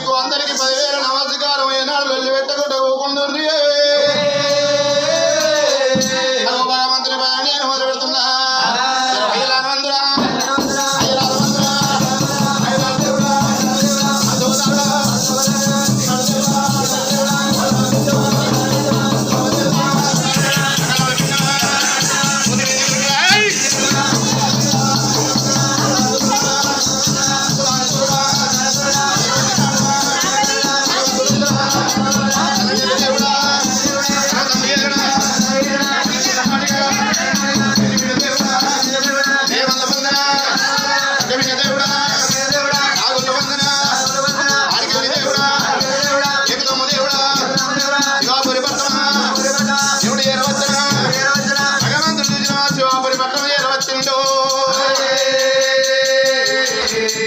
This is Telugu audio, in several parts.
మీకు అందరికి 10,000 నమస్కారం. ఏనాడు వెళ్ళి పెట్టకుండా పోకుండా భగవంతుని నేను మొదలు పెడుతున్నా.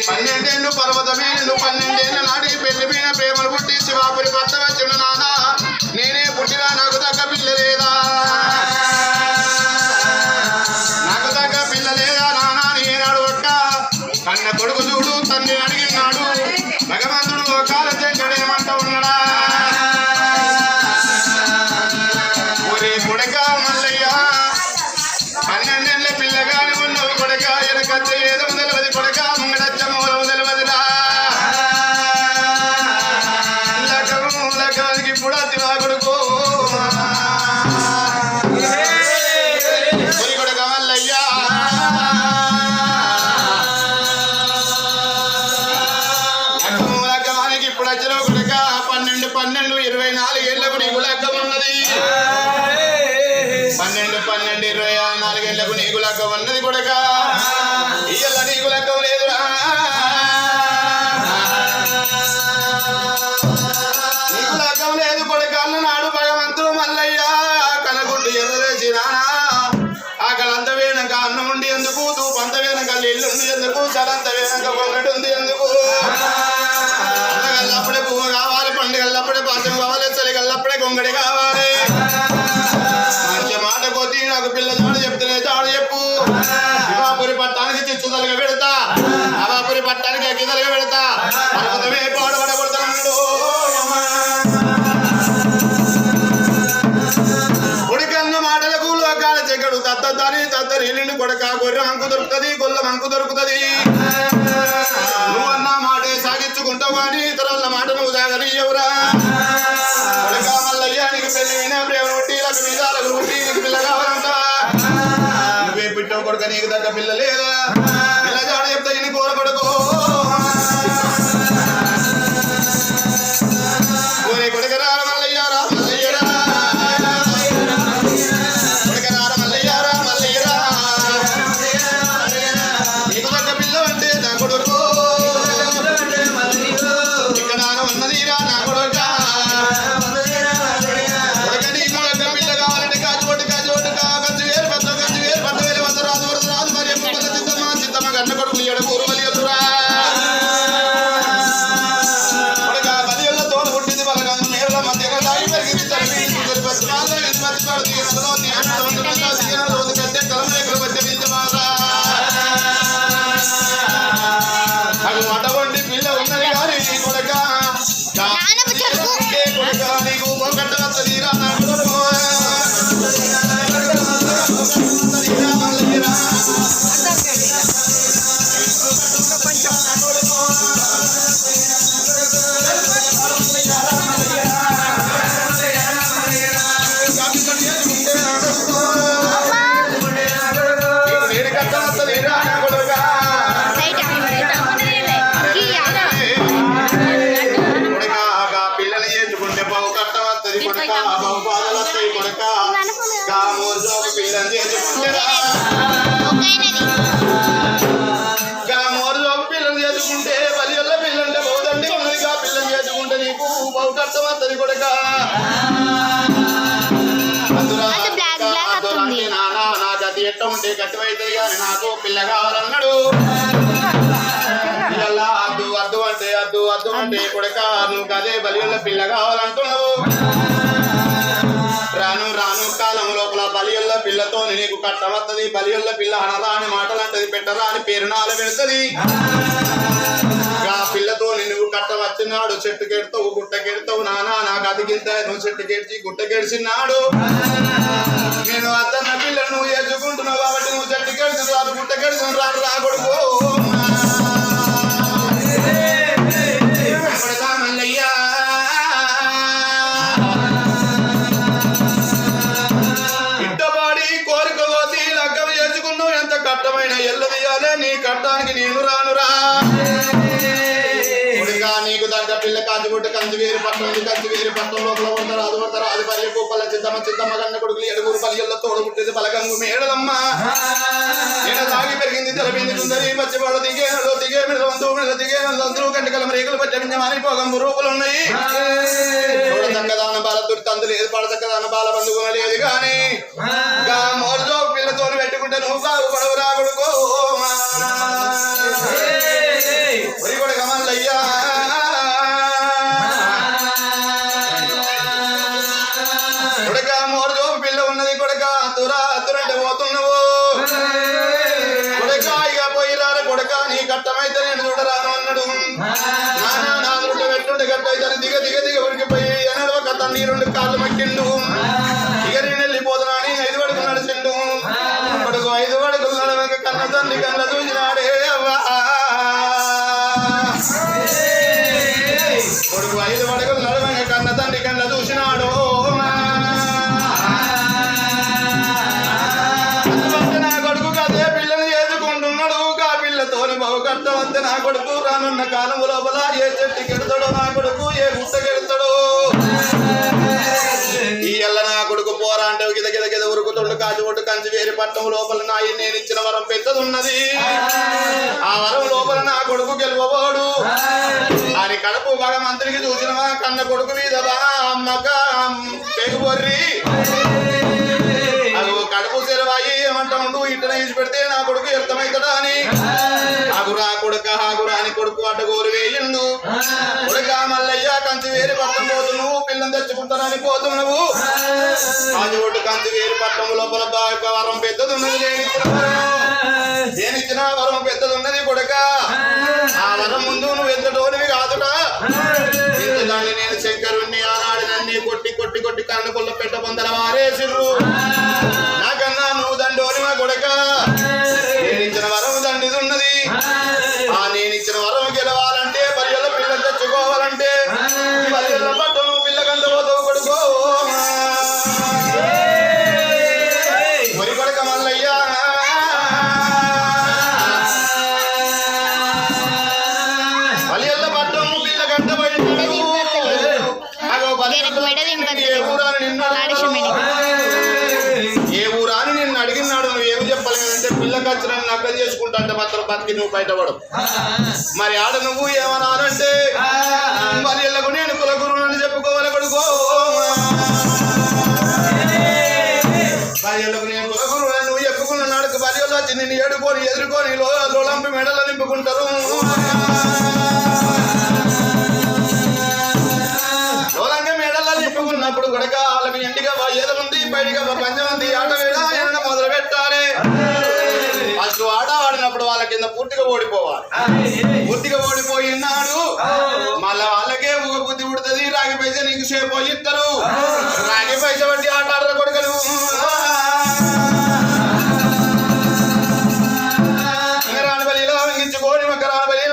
పన్నెండేళ్ళు పర్వతమేళ్ళు 12 ఏళ్ళ నాటికి పెళ్లి మీద ప్రేమలు పుట్టి శివాపురి భర్త వచ్చిన నాన్న నేనే పుట్టినా నాకు తగ్గ పిల్ల లేదా, నాకు తగ్గ పిల్ల లేదా నాన్న నేనాడు ఒక్క కన్న కొడుకు చూడు తండ్రి అడిగినాడు. భగవంతుడు లోకాల చెంచడేమంట ఉన్నాడా. ఒరే కొడక మల్లయ్య 12 ఏళ్ళ పిల్లగాని ఉన్నవి కొడక ఎనకచ్చ ఏదో తెలియదు కొడక ముంగడచ్చ మూలము తెలియదురా. లగ్గానికి ఇప్పుడు అతివా కొడుకు కొడక మల్లయ్య లగ్గానికి ఇప్పుడు వచ్చిన కొడక 12 24 ఏళ్లకు నీకు లగ్గం ఉన్నది. 12 24 ఏళ్లకు నీకు లగ్గం ఉన్నది కొడక. ఇయ్యాల నీకు లగ్గం లేదురా, నీకు లగ్గం లేదు కొడక అన్నాడు భగవంతుడు. మల్లయ్య కనగుండు ఎర్రవేసి నానా ఆకలంత వేయనక అన్నం ఉండి ఎందుకు, తూపంత వేయనక నీళ్ళుండి ఎందుకు, చలంత వేయనక పొంగటి ఉంది ఎందుకు. పండగల్లప్పుడే పువ్వు కావాలి, పండుగల్లప్పుడే పంచం కావాలి, చలిగల్లప్పుడే గొంగడి కావాలి. మంచి మాట కొద్ది నాకు పిల్ల చాడు చెప్తేనే చాడు చెప్పు. శివాపురి పట్టానికి చిచ్చు తలగ పెడతా, అవాపురి పట్టానికి అగ్గి తలగ పెడతా. పర్వతమే పాడుపడబడుతున్నాడు. కొడుకన్న మాటలకు లోకాల చెక్కడు తత్తని తత్తని ఇల్లు కొడక. గొర్రె మంకు దొరుకుతుంది, గొల్ల మంకు దొరుకుతుంది. నువ్వన్న మాటే సాగించుకుంటావు కానీ ఇతరుల మాట నువ్వు సాగనీయవురా. కొడక మల్లయ్య నీకు పెళ్లి వినా ప్రేమ పుట్టి లగ్గు మీదాలకు పుట్టి నీకు పిల్ల కావాలంటా. నువ్వే పిట్టవు కొడుక నీకు తగ్గ పిల్ల లేదా, పిల్ల జాడ చెప్తా ఇని కోర కొడుకు. కొడుక రార మల్లయ్య రా మల్లయ్య రా, కొడుక రార మల్లయ్య రా మల్లయ్య రా. నీకు తగ్గ పిల్ల అంటే నా కొడుకు, ఇక్కడ ఉన్నది రా నా కొడుక. కొడుక నీకు తగ్గ పిల్ల కావాలంటే కాజు ఖర్చు వేరు పట్టు వేలు వంద రాజు వరద రాజు మరి సిద్ధమ్మ గన్న కొడుకులు ఎడ కూరు బలియలురా. కొడుక బలియల్లో తోడు పుట్టింది బలగా నేరుల మధ్య దాగి పెరిగింది తల్లి అది అటువంటి పిల్ల ఉన్నది కానీ కొడక కొడక నీకు మొగట్ట వస్తదిరా నా కొడుకు. పిల్లలు చేసుకుంటే బలియల్ల పిల్లంటే బౌదండి ఉన్నదిగా పిల్లలు చేసుకుంటే నీకు బహు కష్టం వస్తుంది కొడక. నానా నా గతి ఎట్ట ఉంటే కట్టువైతుంది కానీ నాకు పిల్ల కావాలన్నాడు. పిల్లల్లా అద్దు అద్దు అంటే కొడక నువ్వు కదే బలియల్ల పిల్ల కావాలంటున్నావు. రాను రాను కాలం లోపల బలియల్ల పిల్లతో నీకు కట్టవత్తది. బలియల్ల పిల్ల అనరాని మాటలంటది, పెట్టరాని పేరునాలు పెడుతుంది. ఆ పిల్లతో నువ్వు కట్ట వచ్చినాడు చెట్టుకెడతావు గుట్టకెడతావు నానా నాకు అతికింత నువ్వు చెట్టుకెడిచి గుట్టకెడిచినాడు నేను అత్తన్న పిల్లలు నువ్వు ఎదుర్కొంటున్నావు కాబట్టి నువ్వు చెట్టుకెడిచిన రాదు గుట్టకెడిచిన రాదు రాకూడదు మల్లయ్యా ఇంటబాడి కోరిక పోతి లగ్గం చేసుకున్నావు ఎంత కట్టమైన ఎల్లదీయాలే నీ కట్టానికి నేను రానురా నీకు దగ్గర పిల్ల కాంచిగుట్ట కంచి వేరు పట్టణం లోపల ఉంటారు అది పడతారు అది పల్లె కుప్పల చిత్తమ్మ కన్న కొడుకులు ఎడుగురు పల్లెల్లో తోడుముట్టేది పలకంగు మేడలమ్మ నేను తాగి పెరిగింది తెలపింది సుందరి పచ్చివాడు దిగే అందరూ కంటికల రేకులు పచ్చమించమని పొగంబు రూపులున్నాయి చూడచక్కదాన బాల తుడి లేదు పడచక్కదాన బాల బంధువున లేదు గాని మోజో పిల్లతో పెట్టుకుంటే నువ్వు బాగుపడవు రాకుడుకో కొడుక మల్లయ్యా కొడుక మోజో పిల్ల ఉన్నది కొడుక తురంటే పోతున్నావు కొడుక ఇక పోయిరారు కొడుక నీ కట్టమైతే నేను చూడరాను అన్నాడు నానా నాలుగు పెట్టుండే కట్టయితే దిగ ఉడికిపోయి అన్నాడు ఒక తన్ని 2 కాళ్ళు మక్కిండు ఇక నేను వెళ్ళిపోతున్నా అని 5 అడుగులు నడిచిండు కొడుకు 5 అడుగులు నడవక కన్న తల్లి కన్న చూసినాడే అవ్వా కొడుకు 5 అడుగులు నడవక కన్న తండ్రి కన్న చూసినాడు నా కొడుకు కదే పిల్లని చేసుకుంటున్నాడు ఆ పిల్లతోని బావు కట్టవంతే నా కొడుకు రానున్న కాలం లోపల ఏ చెట్టుకెడతాడో నా కొడుకు ఏ గుట్టకెడతాడో ఈ ఎల్ల నా కొడుకు పోరా అంటే గిద ఉరుకుతుండు కాచిగొట్టు కంచి వేరి పట్టం లోపల నేను ఇచ్చిన వరం పెద్దదున్నది ఆ వరం లోపల నా కొడుకు గెలువబోడు అని కడుపు భగవంతునికి చూసినవా కన్న కొడుకు మీద అమ్మక పేగుబొర్రి అది కడుపు సెలవాయి ఏమంటా ఉండు ఇట్లా ఈసి పెడితే నా కొడుకు అర్థమవుతాడా అని ఆగురా అని కొడుకు అడ్డగోరు వేయిండు కొడుక మల్లయ్య కంచి వేరి పట్టం పోతు నువ్వు పిల్లని తెచ్చుకుంటానని పోతు నువ్వు కాజుగొట్టు కంచి వేరి పట్టం లోపల వరం పెద్దదున్నది దేనిచ్చిన వరం పెద్దదున్నది కొడుక ఆ వరం ముందు నువ్వు ఎంతటోనివి కాదురా దాన్ని నేను శంకరుణ్ణి ఆనాడు నన్ను కొట్టి కరణకుల్లో పెట్ట పొందల వారేసిర్రు నాకన్నా నువ్వు దండోనివా కొడుక నేనిచ్చిన వరం దండిదున్నది ఆ నేనిచ్చిన వరం గెలవాలంటే పల్లెల పిల్లలు తెచ్చుకోవాలంటే పల్లెల పట్టు నువ్వు పిల్లకంత పోతావు కొడుకో మరి కొడుక మల్లయ్యా పల్లెల పట్టు నువ్వు పిల్లకంట పోయినాడు ఏ ఊరాని నిన్ను అడిగినాడు నువ్వేమి చెప్పలేదంటే పిల్ల ఖర్చులను నగ్గం చేసుకుంటా అంటే మాత్రం బతికి నువ్వు బయటపడవు మరి ఆడ నువ్వు ఏమన్నానంటే మరి ఇళ్ళకు నేను కులగురువు అని చెప్పుకోవాలి కొడుకో భార్యలకు నేను కులగురువు అని నువ్వు చెప్పుకున్నాడు భార్యలు వచ్చి నిన్ను ఎదుర్కొని లోలంపి మెడలు నింపుకుంటారు ఉన్నప్పుడు గడక వాళ్ళకి ఎండిగా ఏదముంది బయటగా పంచమంది ఆట వేడ మొదలు పెట్టాలి ఫస్ట్ ఆట ఆడినప్పుడు వాళ్ళ కింద పూర్తిగా ఓడిపోయినాడు మళ్ళా వాళ్ళకే బుద్ధి పుడుతుంది రాగి పైసా నీకు సేపు ఇస్తారు రాగి పైసా బట్టి ఆట ఆడరు కొడుకలు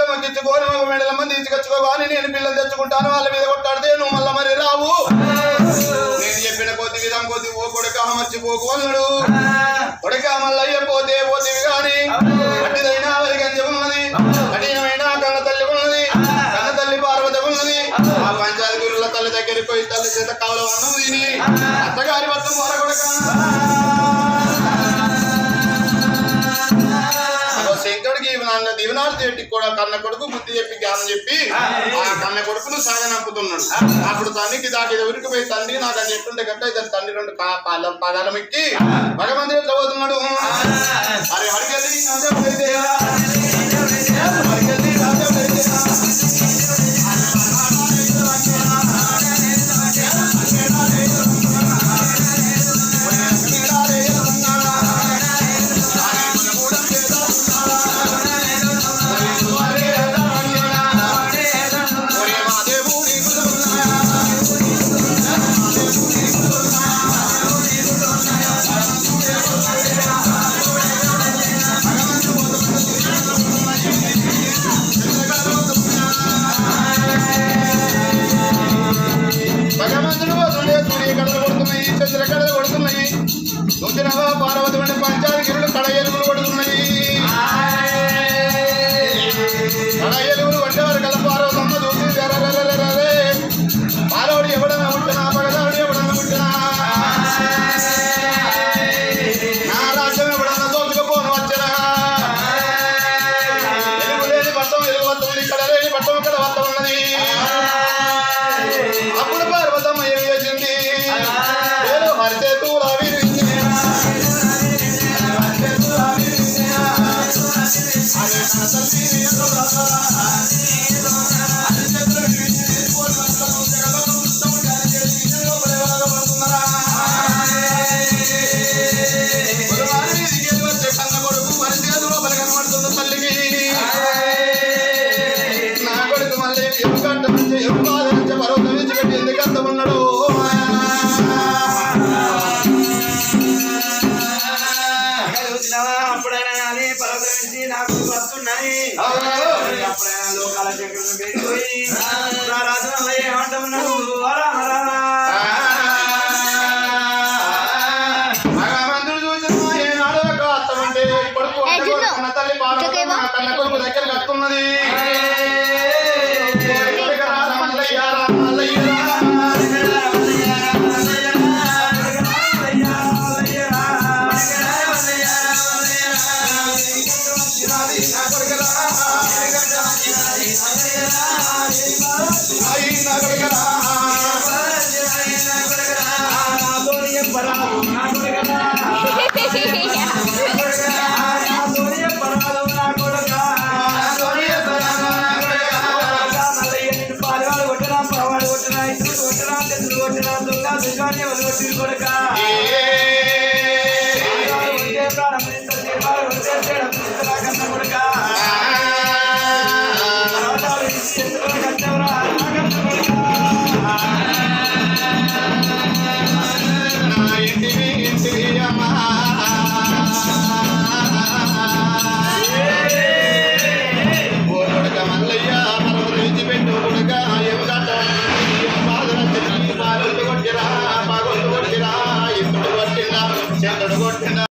మొక్కించుకోని ఒక మెడల మంది తీసుకొచ్చుకోవాలి నేను పిల్లలు తెచ్చుకుంటాను వాళ్ళ మీద కొట్టాడితే నువ్వు మళ్ళా మరి రావు నేను చెప్పిన కొద్ది ఓ కొడుక మర్చిపోకు అన్నాడు కొడుక మల్లయ్య పోతేవి గాని అట్టిదైనా వారికి అంజ ఉన్నది కఠినమైన కన్న తల్లి ఉన్నది కన్న తల్లి పార్వతి ఉన్నది ఆ పంచాయతీ గురుల తల్లి దగ్గరికి పోయి తల్లి చేత కావల అన్నం తిని అత్తగారి మొత్తం వర కొడుక శంకరుడికి నన్ను దీవనాలు చేటి కూడా కన్న కొడుకు బుద్ధి చెప్పి జ్ఞానం చెప్పి ఆ కన్న కొడుకును సాగనంపుతున్నాడు అప్పుడు తండ్రికి దాటి ఎవరికి పోయి తండ్రి నాకు అని చెప్తుంటే గట్ట ఇద్దరు తండ్రి 2 పాదాలం ఎక్కి భగవంతుడు ఎట్లా పోతున్నాడు అరే హరికెళ్ళి బాధ పర్వతం విడిచిపెట్టి ఎందుకంత ఉన్నాడు అప్పుడైనా కానీ పర్వతం నాకు వస్తున్నాయి అప్పుడైనా లోకాల చక్రం పెట్టిపోయి రాజు ఏమంటున్నాడు తల్లి పాట కన్న కొడుకు దగ్గర కట్టున్నది చంద్రుడు కొట్టిన